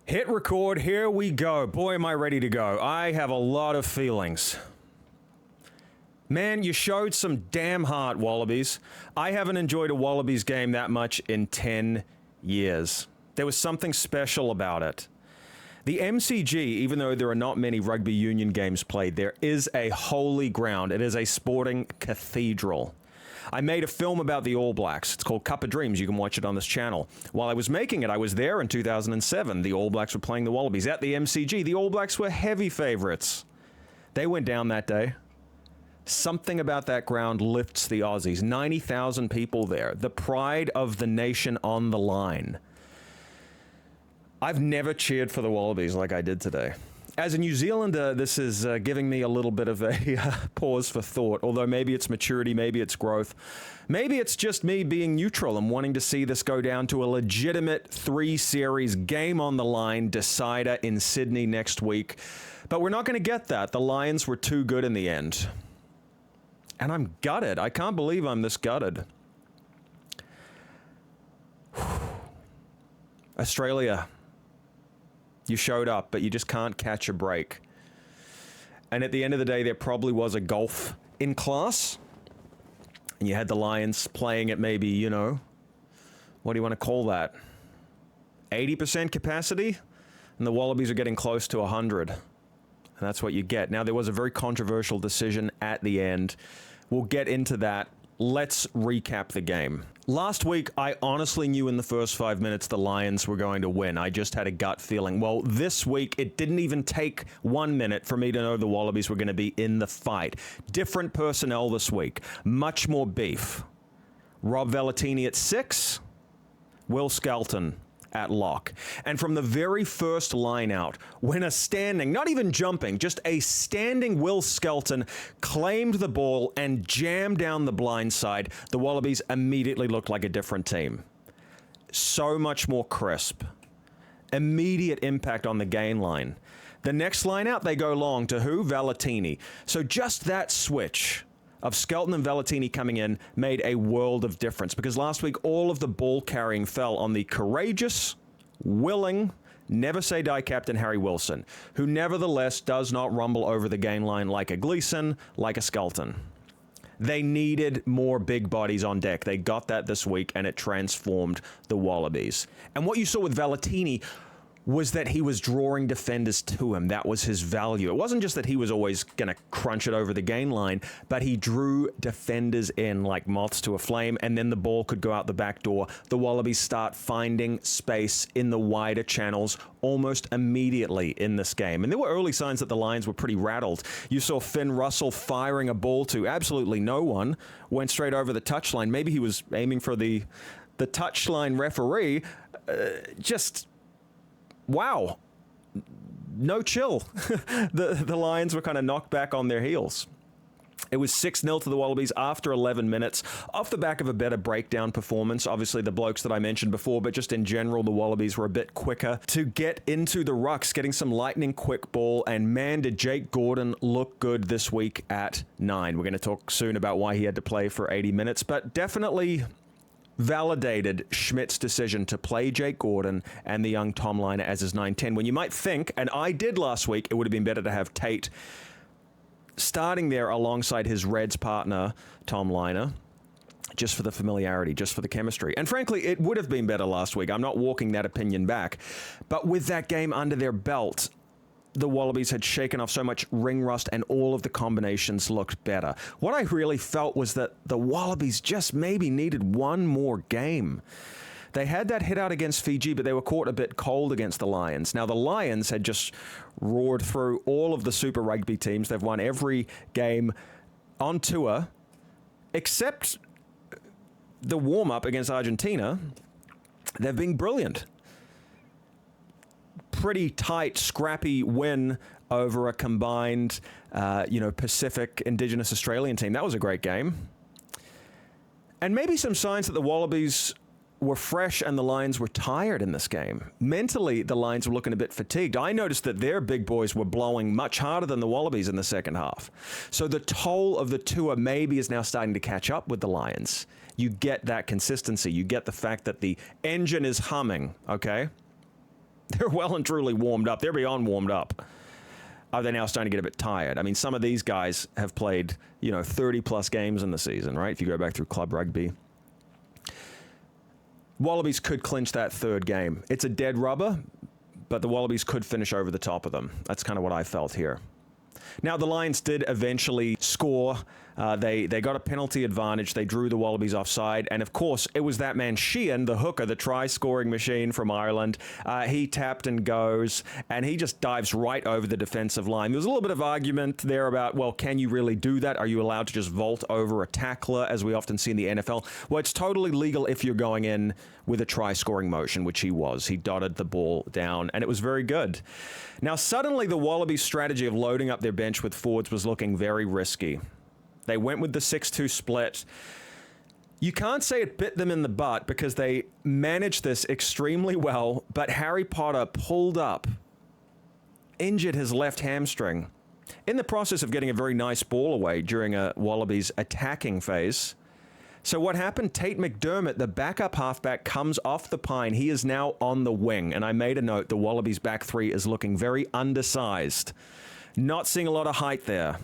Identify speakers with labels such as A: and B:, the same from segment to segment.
A: Hit record, here we go. Boy, am I ready to go. I have a lot of feelings. Man, you showed some damn heart, Wallabies. I haven't enjoyed a Wallabies game that much in 10 years. There was something special about it. The MCG, even though there are not many rugby union games played, there is a holy ground. It is a sporting cathedral. I made a film about the All Blacks. It's called Cup of Dreams. You can watch it on this channel. While I was making it, I was there in 2007. The All Blacks were playing the Wallabies at the MCG. The All Blacks were heavy favorites. They went down that day. Something about that ground lifts the Aussies. 90,000 people there. The pride of the nation on the line. I've never cheered for the Wallabies like I did today. As a New Zealander, this is giving me a little bit of a pause for thought, although maybe it's maturity, maybe it's growth. Maybe it's just me being neutral and wanting to see this go down to a legitimate 3-series game on the line decider in Sydney next week. But we're not going to get that. The Lions were too good in the end. And I'm gutted. I can't believe I'm this gutted. Australia. You showed up, but you just can't catch a break. And at the end of the day, there probably was a gulf in class. And you had the Lions playing at maybe, you know, what do you want to call that? 80% capacity? And the Wallabies are getting close to 100. And that's what you get. Now, there was a very controversial decision at the end. We'll get into that. Let's recap the game. Last week, I honestly knew in the first 5 minutes the Lions were going to win. I just had a gut feeling. Well, this week, it didn't even take 1 minute for me to know the Wallabies were going to be in the fight. Different personnel this week. Much more beef. Rob Valentini at 6. Will Skelton at lock. And from the very first line out, when a standing, not even jumping, just a standing Will Skelton claimed the ball and jammed down the blind side, the Wallabies immediately looked like a different team. So much more crisp. Immediate impact on the gain line. The next line out, they go long to who? Valentini. So just that switch of Skelton and Valentini coming in made a world of difference, because last week all of the ball carrying fell on the courageous, willing, never say die captain Harry Wilson, who nevertheless does not rumble over the gain line like a Gleeson, like a Skelton. They needed more big bodies on deck. They got that this week, and it transformed the Wallabies. And what you saw with Valentini was that he was drawing defenders to him. That was his value. It wasn't just that he was always going to crunch it over the gain line, but he drew defenders in like moths to a flame, and then the ball could go out the back door. The Wallabies start finding space in the wider channels almost immediately in this game. And there were early signs that the Lions were pretty rattled. You saw Finn Russell firing a ball to absolutely no one, went straight over the touchline. Maybe he was aiming for the touchline referee. Wow. No chill. The Lions were kind of knocked back on their heels. It was 6-0 to the Wallabies after 11 minutes, off the back of a better breakdown performance. Obviously, the blokes that I mentioned before, but just in general, the Wallabies were a bit quicker to get into the rucks, getting some lightning quick ball, and man, did Jake Gordon look good this week at 9. We're going to talk soon about why he had to play for 80 minutes, but definitely validated Schmidt's decision to play Jake Gordon and the young Tom Liner as his 9-10, when you might think, and I did last week, it would have been better to have Tate starting there alongside his Reds partner, Tom Liner, just for the familiarity, just for the chemistry. And frankly, it would have been better last week. I'm not walking that opinion back. But with that game under their belt, the Wallabies had shaken off so much ring rust and all of the combinations looked better. What I really felt was that the Wallabies just maybe needed one more game. They had that hit out against Fiji, but they were caught a bit cold against the Lions. Now, the Lions had just roared through all of the Super Rugby teams. They've won every game on tour, except the warm-up against Argentina. They've been brilliant. Pretty tight, scrappy win over a combined, Pacific Indigenous Australian team. That was a great game. And maybe some signs that the Wallabies were fresh and the Lions were tired in this game. Mentally, the Lions were looking a bit fatigued. I noticed that their big boys were blowing much harder than the Wallabies in the second half. So the toll of the tour maybe is now starting to catch up with the Lions. You get that consistency. You get the fact that the engine is humming, okay? They're well and truly warmed up. They're beyond warmed up. Are they now starting to get a bit tired? I mean, some of these guys have played, 30-plus games in the season, right? If you go back through club rugby. Wallabies could clinch that third game. It's a dead rubber, but the Wallabies could finish over the top of them. That's kind of what I felt here. Now, the Lions did eventually score. They got a penalty advantage. They drew the Wallabies offside. And, of course, it was that man Sheehan, the hooker, the try-scoring machine from Ireland. He tapped and goes, and he just dives right over the defensive line. There was a little bit of argument there about, well, can you really do that? Are you allowed to just vault over a tackler, as we often see in the NFL? Well, it's totally legal if you're going in with a try-scoring motion, which he was. He dotted the ball down, and it was very good. Now, suddenly, the Wallabies' strategy of loading up their bench with forwards was looking very risky. They went with the 6-2 split. You can't say it bit them in the butt because they managed this extremely well, but Harry Potter pulled up, injured his left hamstring in the process of getting a very nice ball away during a Wallabies attacking phase. So what happened? Tate McDermott, the backup halfback, comes off the pine. He is now on the wing. And I made a note, the Wallabies back three is looking very undersized. Not seeing a lot of height there.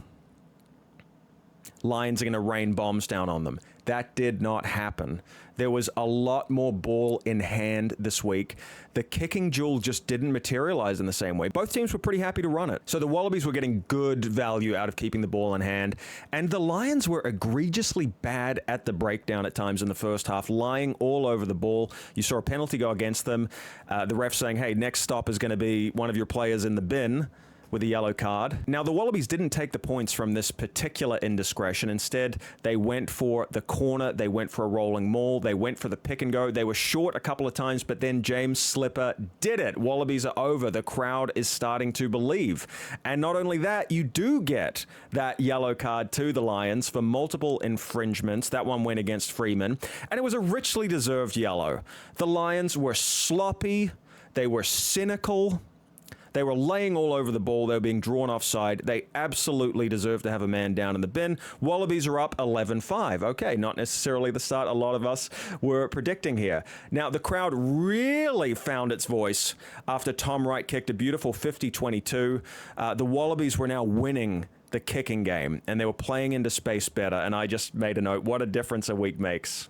A: Lions are going to rain bombs down on them. That did not happen. There was a lot more ball in hand this week. The kicking duel just didn't materialize in the same way. Both teams were pretty happy to run it. So the Wallabies were getting good value out of keeping the ball in hand. And the Lions were egregiously bad at the breakdown at times in the first half, lying all over the ball. You saw a penalty go against them. The ref saying, hey, next stop is going to be one of your players in the bin, with a yellow card. Now, the Wallabies didn't take the points from this particular indiscretion. Instead, they went for the corner. They went for a rolling maul. They went for the pick and go. They were short a couple of times, but then James Slipper did it. Wallabies are over. The crowd is starting to believe. And not only that, you do get that yellow card to the Lions for multiple infringements. That one went against Freeman, and it was a richly deserved yellow. The Lions were sloppy. They were cynical. They were laying all over the ball. They were being drawn offside. They absolutely deserve to have a man down in the bin. Wallabies are up 11-5. Okay, not necessarily the start a lot of us were predicting here. Now, the crowd really found its voice after Tom Wright kicked a beautiful 50-22. The Wallabies were now winning the kicking game, and they were playing into space better, and I just made a note. What a difference a week makes.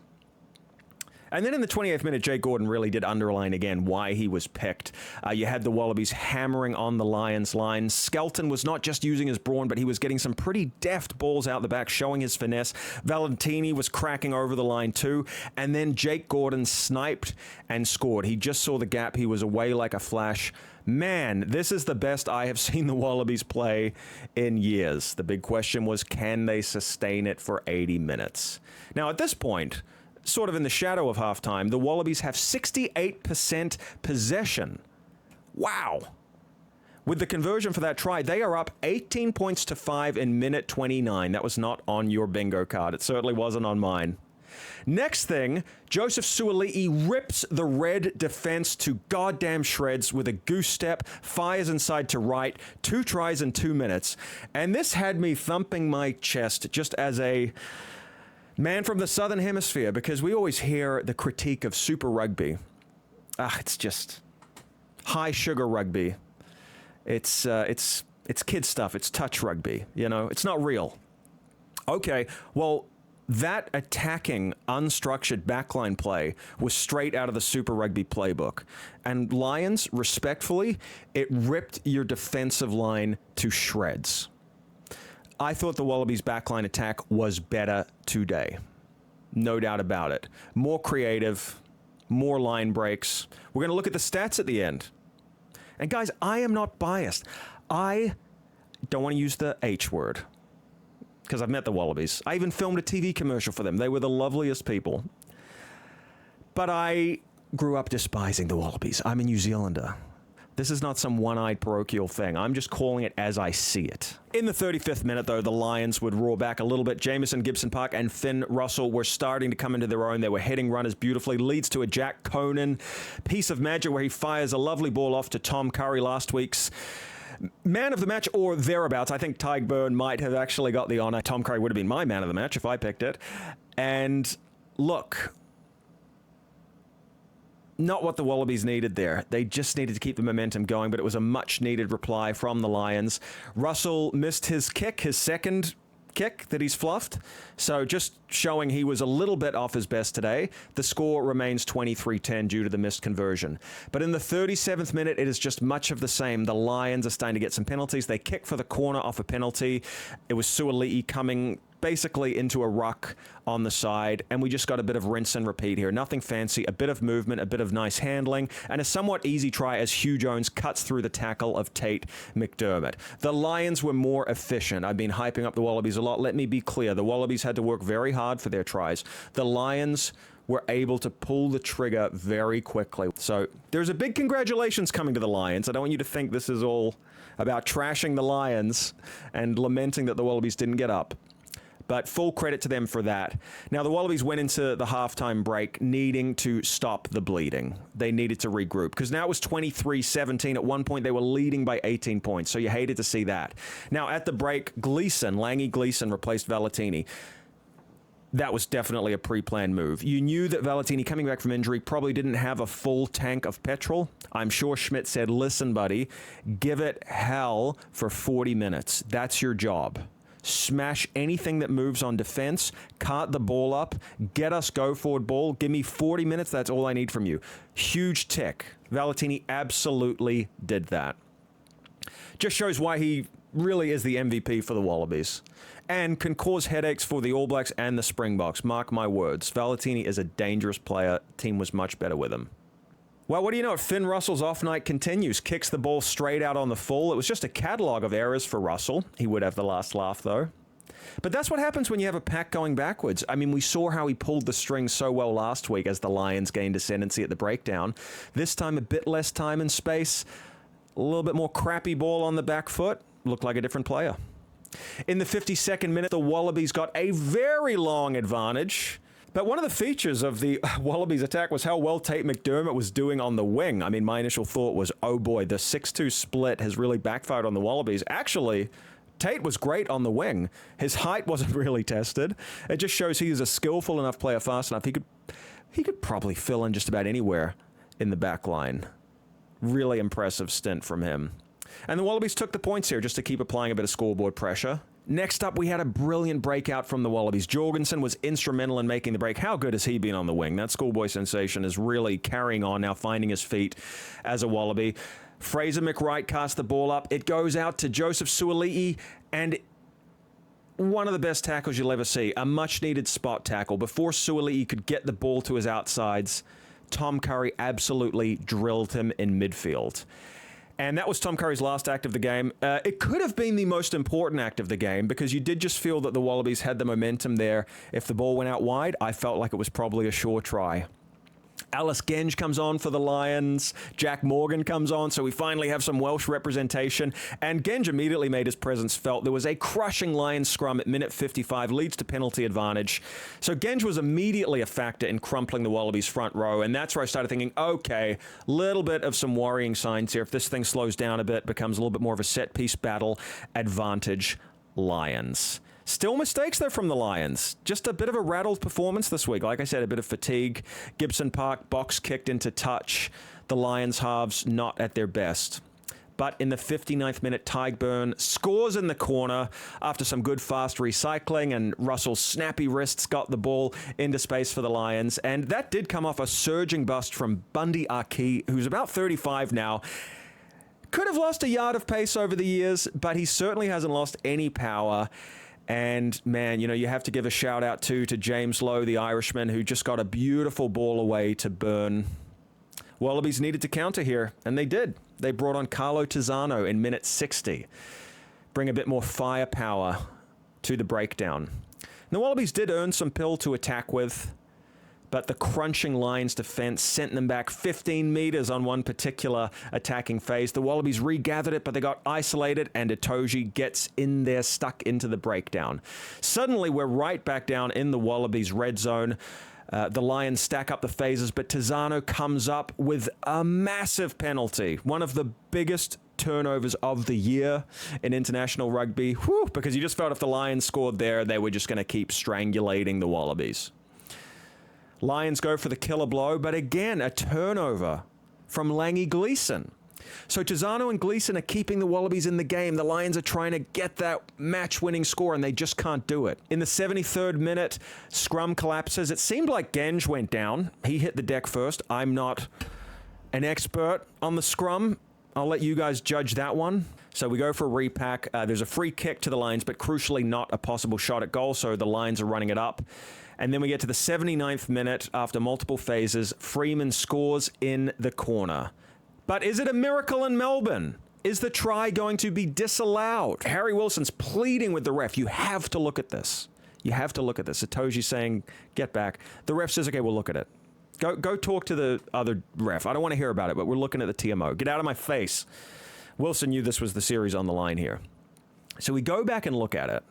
A: And then in the 28th minute, Jake Gordon really did underline again why he was picked. You had the Wallabies hammering on the Lions line. Skelton was not just using his brawn, but he was getting some pretty deft balls out the back, showing his finesse. Valentini was cracking over the line too. And then Jake Gordon sniped and scored. He just saw the gap. He was away like a flash. Man, this is the best I have seen the Wallabies play in years. The big question was, can they sustain it for 80 minutes? Now, at this point, sort of in the shadow of halftime, the Wallabies have 68% possession. Wow. With the conversion for that try, they are up 18 points to 5 in minute 29. That was not on your bingo card. It certainly wasn't on mine. Next thing, Joseph Sualli'i rips the red defense to goddamn shreds with a goose step, fires inside to right, 2 tries in 2 minutes. And this had me thumping my chest just as a man from the Southern Hemisphere, because we always hear the critique of Super Rugby. It's just high sugar rugby. It's kid stuff. It's touch rugby. It's not real. Okay, well, that attacking, unstructured backline play was straight out of the Super Rugby playbook. And Lions, respectfully, it ripped your defensive line to shreds. I thought the Wallabies' backline attack was better today. No doubt about it. More creative, more line breaks. We're going to look at the stats at the end. And guys, I am not biased. I don't want to use the H word because I've met the Wallabies. I even filmed a TV commercial for them. They were the loveliest people. But I grew up despising the Wallabies. I'm a New Zealander. This is not some one-eyed parochial thing. I'm just calling it as I see it. In the 35th minute, though, the Lions would roar back a little bit. Jamison Gibson-Park and Finn Russell were starting to come into their own. They were heading runners beautifully. Leads to a Jack Conan piece of magic where he fires a lovely ball off to Tom Curry, last week's man of the match or thereabouts. I think Tyg Byrne might have actually got the honor. Tom Curry would have been my man of the match if I picked it. And look, not what the Wallabies needed there. They just needed to keep the momentum going, but it was a much-needed reply from the Lions. Russell missed his kick, his second kick that he's fluffed. So just showing he was a little bit off his best today. The score remains 23-10 due to the missed conversion. But in the 37th minute, it is just much of the same. The Lions are starting to get some penalties. They kick for the corner off a penalty. It was Sualli'i coming basically into a ruck on the side, and we just got a bit of rinse and repeat here. Nothing fancy, a bit of movement, a bit of nice handling, and a somewhat easy try as Hugh Jones cuts through the tackle of Tate McDermott. The Lions were more efficient. I've been hyping up the Wallabies a lot. Let me be clear. The Wallabies had to work very hard for their tries. The Lions were able to pull the trigger very quickly. So there's a big congratulations coming to the Lions. I don't want you to think this is all about trashing the Lions and lamenting that the Wallabies didn't get up. But full credit to them for that. Now, the Wallabies went into the halftime break needing to stop the bleeding. They needed to regroup because now it was 23-17. At one point, they were leading by 18 points, so you hated to see that. Now, at the break, Lange Gleeson replaced Valentini. That was definitely a pre-planned move. You knew that Valentini, coming back from injury, probably didn't have a full tank of petrol. I'm sure Schmidt said, listen, buddy, give it hell for 40 minutes. That's your job. Smash anything that moves on defense, cart the ball up, get us go forward ball, give me 40 minutes, that's all I need from you. Huge tick. Valentini absolutely did that. Just shows why he really is the MVP for the Wallabies and can cause headaches for the All Blacks and the Springboks. Mark my words. Valentini is a dangerous player. Team was much better with him. Well, what do you know? Finn Russell's off night continues. Kicks the ball straight out on the full. It was just a catalogue of errors for Russell. He would have the last laugh, though. But that's what happens when you have a pack going backwards. I mean, we saw how he pulled the string so well last week as the Lions gained ascendancy at the breakdown. This time, a bit less time and space. A little bit more crappy ball on the back foot. Looked like a different player. In the 52nd minute, the Wallabies got a very long advantage. But one of the features of the Wallabies attack was how well Tate McDermott was doing on the wing. I mean, my initial thought was, oh boy, the 6-2 split has really backfired on the Wallabies. Actually, Tate was great on the wing. His height wasn't really tested. It just shows he is a skillful enough player, fast enough. He could probably fill in just about anywhere in the back line. Really impressive stint from him. And the Wallabies took the points here just to keep applying a bit of scoreboard pressure. Next up, we had a brilliant breakout from the Wallabies. Jorgensen was instrumental in making the break. How good has he been on the wing? That schoolboy sensation is really carrying on now, finding his feet as a Wallaby. Fraser McWright casts the ball up. It goes out to Joseph Sualli'i, and one of the best tackles you'll ever see. A much-needed spot tackle. Before Sualli'i could get the ball to his outsides, Tom Curry absolutely drilled him in midfield. And that was Tom Curry's last act of the game. It could have been the most important act of the game because you did just feel that the Wallabies had the momentum there. If the ball went out wide, I felt like it was probably a sure try. Alice Genge comes on for the Lions. Jack Morgan comes on, so we finally have some Welsh representation. And Genge immediately made his presence felt. There was a crushing Lions scrum at minute 55, leads to penalty advantage. So Genge was immediately a factor in crumpling the Wallabies' front row, and that's where I started thinking, okay, little bit of some worrying signs here. If this thing slows down a bit, becomes a little bit more of a set-piece battle, advantage Lions. Still mistakes, though, from the Lions. Just a bit of a rattled performance this week. Like I said, a bit of fatigue. Gibson Park, box kicked into touch. The Lions halves not at their best. But in the 59th minute, Tyburn scores in the corner after some good fast recycling, and Russell's snappy wrists got the ball into space for the Lions. And that did come off a surging bust from Bundy Aki, who's about 35 now. Could have lost a yard of pace over the years, but he certainly hasn't lost any power. And, man, you know, you have to give a shout-out, to James Lowe, the Irishman, who just got a beautiful ball away to Burn. Wallabies needed to counter here, and they did. They brought on Carlo Tizzano in minute 60. Bring a bit more firepower to the breakdown. And the Wallabies did earn some pill to attack with, but the crunching Lions defense sent them back 15 meters on one particular attacking phase. The Wallabies regathered it, but they got isolated, and Itoje gets in there, stuck into the breakdown. Suddenly, we're right back down in the Wallabies' red zone. The Lions stack up the phases, but Tizzano comes up with a massive penalty. One of the biggest turnovers of the year in international rugby. Whew, because you just felt if the Lions scored there, they were just going to keep strangulating the Wallabies. Lions go for the killer blow, but again, a turnover from Langy Gleeson. So Tizzano and Gleeson are keeping the Wallabies in the game. The Lions are trying to get that match-winning score, and they just can't do it. In the 73rd minute, scrum collapses. It seemed like Genge went down. He hit the deck first. I'm not an expert on the scrum. I'll let you guys judge that one. So we go for a repack. There's a free kick to the Lions, but crucially not a possible shot at goal, so the Lions are running it up. And then we get to the 79th minute. After multiple phases, Freeman scores in the corner. But is it a miracle in Melbourne? Is the try going to be disallowed? Harry Wilson's pleading with the ref. You have to look at this. You have to look at this. Satoshi saying, get back. The ref says, okay, we'll look at it. Go talk to the other ref. I don't want to hear about it, but we're looking at the TMO. Get out of my face. Wilson knew this was the series on the line here. So we go back and look at it.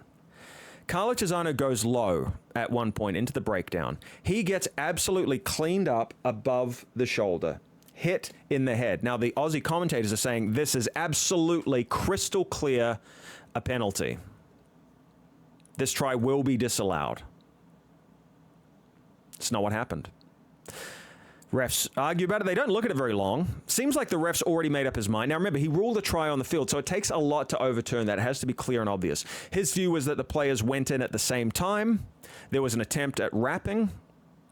A: Carlo Tizzano goes low at one point into the breakdown. He gets absolutely cleaned up above the shoulder. Hit in the head. Now, the Aussie commentators are saying this is absolutely crystal clear a penalty. This try will be disallowed. It's not what happened. Refs argue about it. They don't look at it very long. Seems like the ref's already made up his mind. Now, remember, he ruled a try on the field, so it takes a lot to overturn that. It has to be clear and obvious. His view was that the players went in at the same time. There was an attempt at wrapping,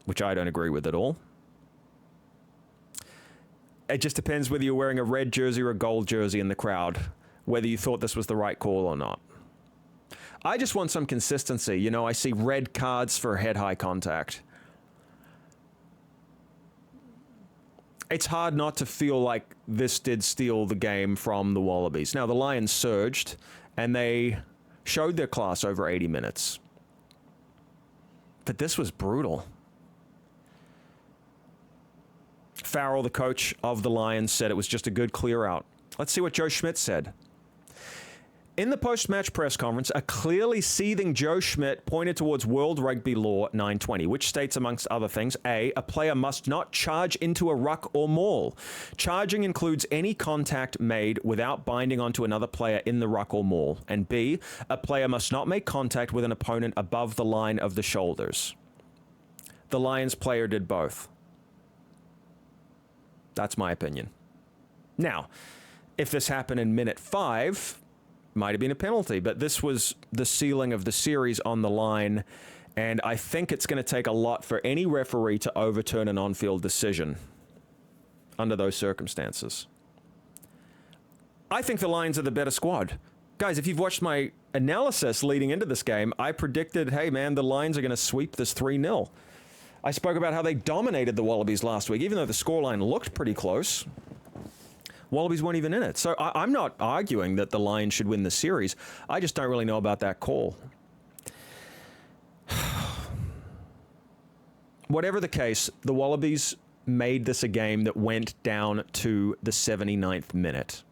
A: which I don't agree with at all. It just depends whether you're wearing a red jersey or a gold jersey in the crowd, whether you thought this was the right call or not. I just want some consistency. You know, I see red cards for head-high contact. It's hard not to feel like this did steal the game from the Wallabies. Now, the Lions surged, and they showed their class over 80 minutes. But this was brutal. Farrell, the coach of the Lions, said it was just a good clear out. Let's see what Joe Schmidt said. In the post-match press conference, a clearly seething Joe Schmidt pointed towards World Rugby Law 920, which states, amongst other things, A, a player must not charge into a ruck or maul. Charging includes any contact made without binding onto another player in the ruck or maul. And B, a player must not make contact with an opponent above the line of the shoulders. The Lions player did both. That's my opinion. Now, if this happened in minute 5, might have been a penalty, but this was the ceiling of the series on the line, and I think it's going to take a lot for any referee to overturn an on-field decision under those circumstances. I think the Lions are the better squad. Guys, if you've watched my analysis leading into this game, I predicted, hey man, the Lions are going to sweep this 3-0. I spoke about how they dominated the Wallabies last week, even though the scoreline looked pretty close. Wallabies weren't even in it. So I'm not arguing that the Lions should win the series. I just don't really know about that call. Whatever the case, the Wallabies made this a game that went down to the 79th minute.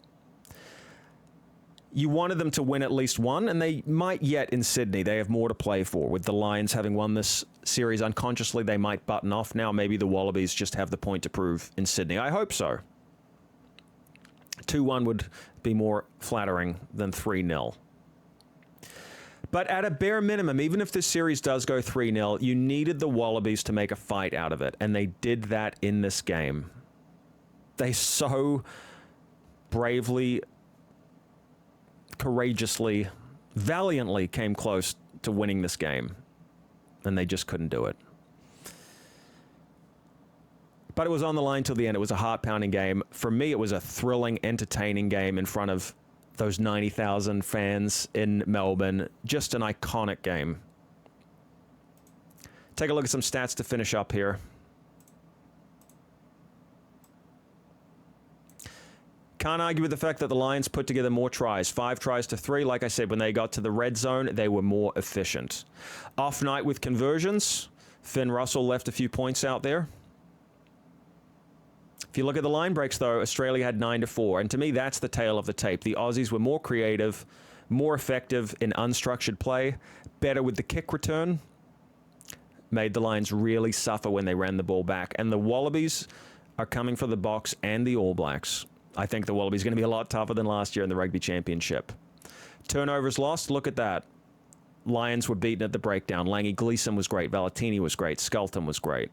A: You wanted them to win at least one, and they might yet in Sydney. They have more to play for. With the Lions having won this series unconsciously, they might button off now. Maybe the Wallabies just have the point to prove in Sydney. I hope so. 2-1 would be more flattering than 3-0. But at a bare minimum, even if this series does go 3-0, you needed the Wallabies to make a fight out of it, and they did that in this game. They so bravely, courageously, valiantly came close to winning this game, and they just couldn't do it. But it was on the line till the end. It was a heart-pounding game. For me, it was a thrilling, entertaining game in front of those 90,000 fans in Melbourne. Just an iconic game. Take a look at some stats to finish up here. Can't argue with the fact that the Lions put together more tries. 5 tries to 3. Like I said, when they got to the red zone, they were more efficient. Off night with conversions. Finn Russell left a few points out there. If you look at the line breaks, though, Australia had 9-4. And to me, that's the tale of the tape. The Aussies were more creative, more effective in unstructured play, better with the kick return. Made the Lions really suffer when they ran the ball back. And the Wallabies are coming for the Box and the All Blacks. I think the Wallabies are going to be a lot tougher than last year in the Rugby Championship. Turnovers lost. Look at that. Lions were beaten at the breakdown. Langy Gleeson was great. Valetini was great. Skelton was great.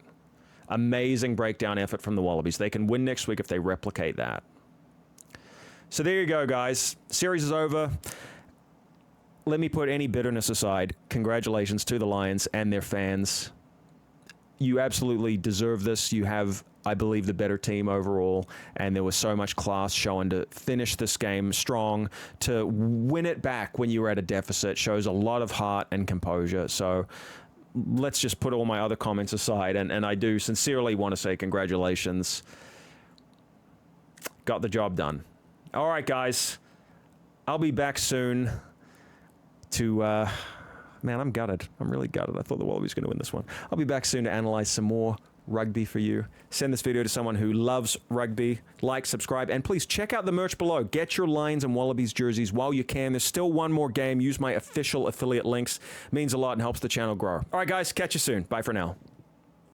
A: Amazing breakdown effort from the Wallabies. They can win next week if they replicate that. So there you go, guys. Series is over. Let me put any bitterness aside. Congratulations to the Lions and their fans. You absolutely deserve this. You have, I believe, the better team overall, and there was so much class shown to finish this game strong. To win it back when you were at a deficit shows a lot of heart and composure. So let's just put all my other comments aside, and I do sincerely want to say congratulations. Got the job done. All right, guys. I'll be back soon to... man, I'm gutted. I'm really gutted. I thought the Wallabies were going to win this one. I'll be back soon to analyze some more rugby for you. Send this video to someone who loves rugby. Like, subscribe, and please check out the merch below. Get your Lions and Wallabies jerseys while you can. There's still one more game. Use my official affiliate links. Means a lot and helps the channel grow. All right, guys. Catch you soon. Bye for now.